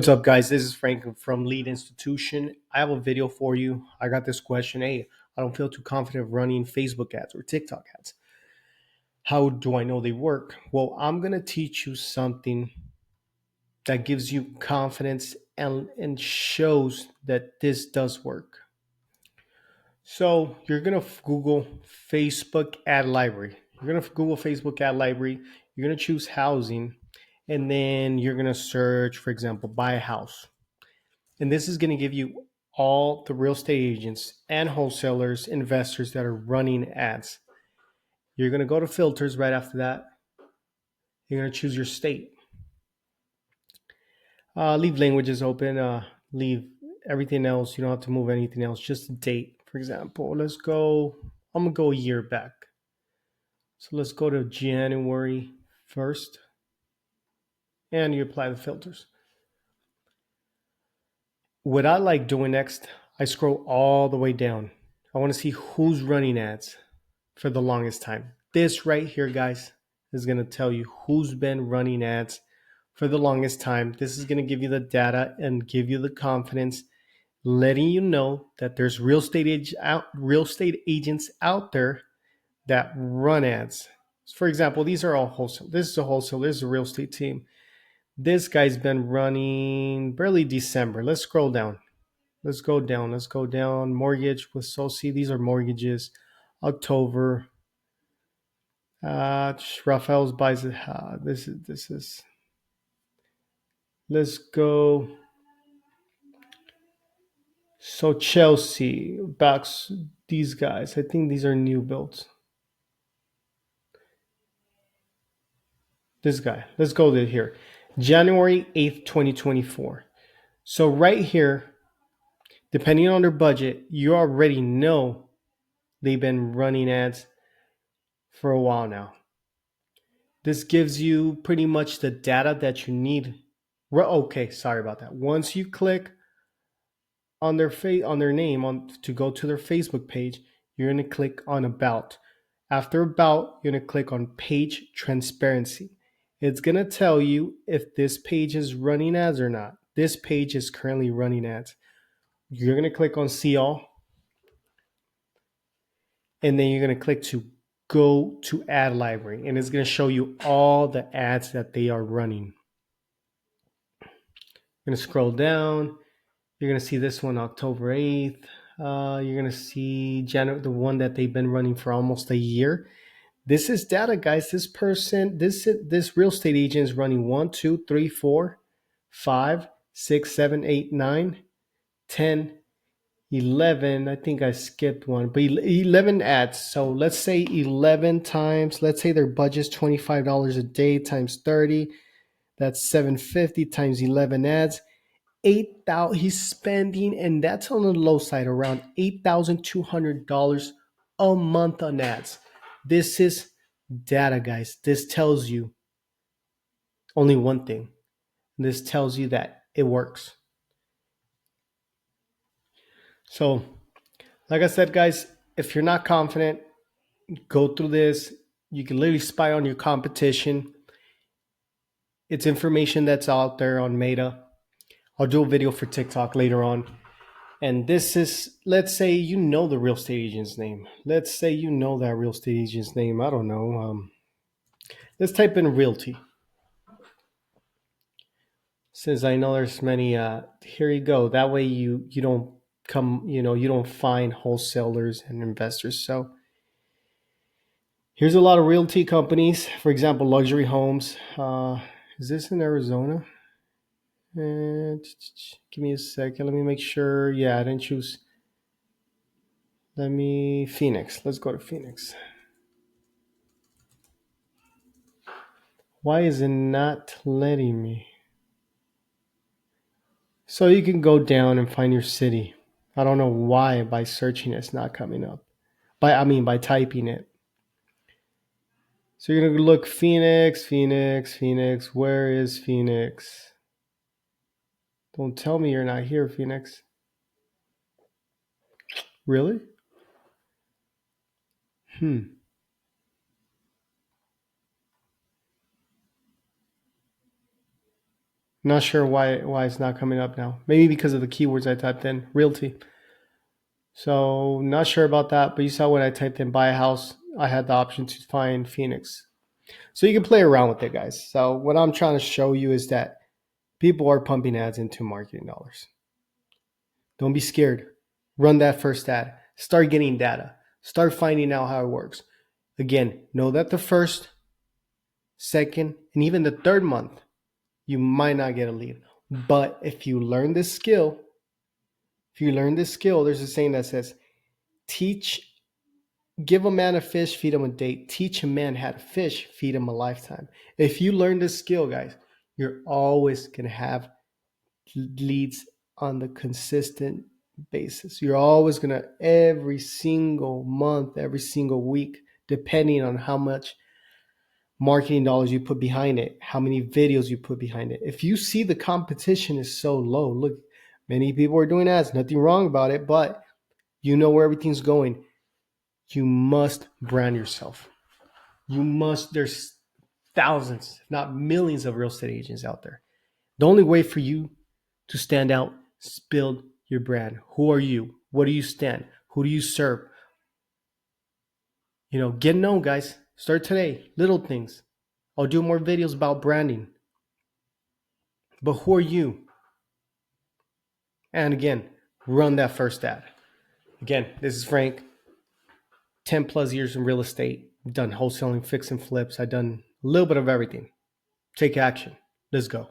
What's up, guys? This is Frank from Lead Institution. I have a video for you. I got this question. Hey, I don't feel too confident running Facebook ads or TikTok ads. How do I know they work? Well, I'm going to teach you something that gives you confidence and shows that this does work. So you're going to Google Facebook ad library. You're going to Google Facebook ad library. You're going to choose housing, and then you're going to search, for example, buy a house. And this is going to give you all the real estate agents and wholesalers, investors that are running ads. You're going to go to filters right after that. You're going to choose your state. Leave languages open. Leave everything else. You don't have to move anything else. Just the date, for example. Let's go. I'm going to go a year back. So let's go to January 1st. And you apply the filters. What I like doing next, I scroll all the way down. I want to see who's running ads for the longest time. This right here, guys, is going to tell you who's been running ads for the longest time. This is going to give you the data and give you the confidence, letting you know that there's real estate agents out there that run ads. For example, these are all wholesale. This is a wholesale. This is a real estate team. This guy's been running barely December. Let's scroll down. Let's go down. Let's go down. Mortgage with Soci. These are mortgages. October. Rafael's buys it. This is. Let's go. So Chelsea backs these guys. I think these are new builds. This guy. Let's go to here. January 8th, 2024. So right here, depending on their budget, you already know they've been running ads for a while now. This gives you pretty much the data that you need. Okay, sorry about that. Once you click on their name to go to their Facebook page, you're going to click on About. After About, you're going to click on Page Transparency. It's going to tell you if this page is running ads or not. This page is currently running ads. You're going to click on See All, and then you're going to click to Go to Ad Library, and it's going to show you all the ads that they are running. You're going to scroll down. You're going to see this one, October 8th. You're going to see the one that they've been running for almost a year. This is data, guys. This real estate agent is running 1, 2, 3, 4, 5, 6, 7, 8, 9, 10, 11. I think I skipped one, but 11 ads. So let's say 11 times, let's say their budget's $25 a day times 30. That's $750 times 11 ads. 8,000 he's spending, and that's on the low side, around $8,200 a month on ads. This is data, guys. This tells you only one thing. This tells you that it works. So, like I said, guys, if you're not confident, go through this. You can literally spy on your competition. It's information that's out there on Meta. I'll do a video for TikTok later on. And this is, let's say you know the real estate agent's name. Let's say you know that real estate agent's name. I don't know. Let's type in realty. Since I know there's many, here you go. That way you don't you don't find wholesalers and investors. So here's a lot of realty companies. For example, luxury homes. Is this in Arizona? Give me a second. Let me make sure. Yeah, I didn't choose. Phoenix. Let's go to Phoenix. Why is it not letting me? So you can go down and find your city. I don't know why by searching it's not coming up. By typing it. So you're going to look Phoenix. Where is Phoenix? Don't tell me you're not here, Phoenix. Really? Not sure why it's not coming up now. Maybe because of the keywords I typed in, realty. So not sure about that, but you saw when I typed in buy a house, I had the option to find Phoenix. So you can play around with it, guys. So what I'm trying to show you is that people are pumping ads into marketing dollars. Don't be scared. Run that first ad. Start getting data. Start finding out how it works. Again, know that the first, second, and even the third month, you might not get a lead. But if you learn this skill, there's a saying that says, give a man a fish, feed him a date. Teach a man how to fish, feed him a lifetime. If you learn this skill, guys, you're always going to have leads on the consistent basis. You're always going to, every single month, every single week, depending on how much marketing dollars you put behind it, how many videos you put behind it. If you see the competition is so low, look, many people are doing ads, nothing wrong about it, but you know where everything's going. You must brand yourself. There's thousands, if not millions of real estate agents out there. The only way for you to stand out is build your brand. Who are you? What do you stand? Who do you serve? Get known, guys. Start today. Little things. I'll do more videos about branding. But who are you? And again, run that first ad. Again, this is Frank. 10 plus years in real estate. I've done wholesaling, fix and flips. I've done a little bit of everything. Take action. Let's go.